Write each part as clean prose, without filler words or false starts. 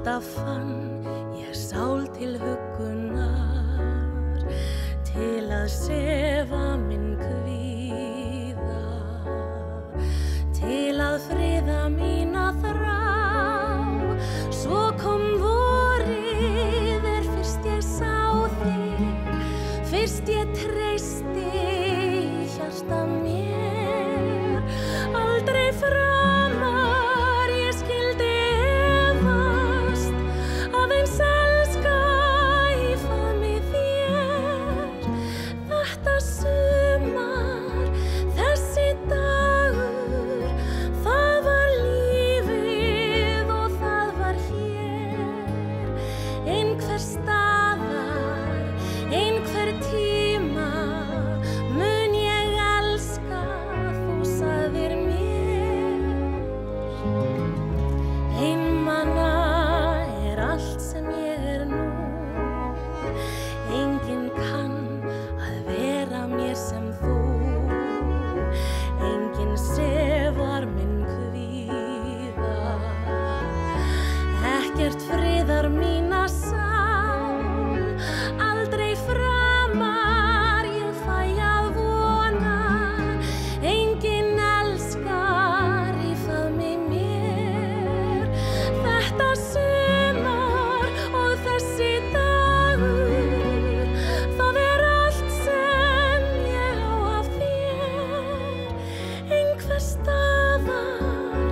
alltaf fann ég sál til huggunar, til að sefa minn kvíða, til að friða mína þrá. Svo kom vorið fyrst ég sá þig, fyrst ég treysti hjarta mér. Aldrei framar ég skildi efast, aðeins elska í faðmi þér. Þetta sumar, þessi dagur, það var lífið og það var hér. Einhver staðar, einhver tíma mun ég elska, þú sagðir mér. Einmana allt sem ég nú, enginn kann að vera mér sem þú, enginn sefar minn kvíða, ekkert friðar mína sál. Aldrei framar ég fæ að vona, enginn elskar í faðmi mér. Þetta sumar og þessi dagur, það allt sem ég á af þér. Einhver staðar,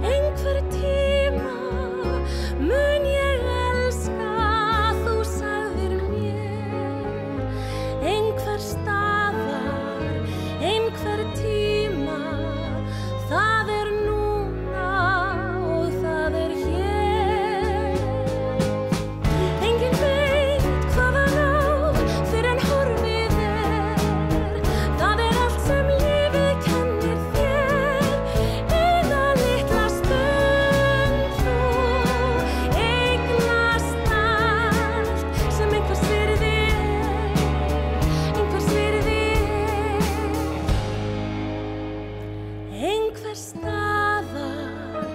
einhver tíma mun ég elska, þú sagðir mér. Einhver staðar, einhver tíma, það núna og það hér. Enginn veit hvaðan á fyrr en horfið það allt sem lífið kennir þér. Eina litla stund þú eignast allt sem einhvers virði einhvers virði einhver staðar,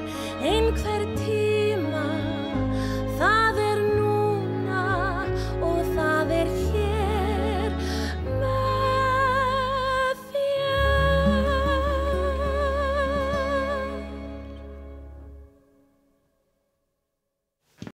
einhver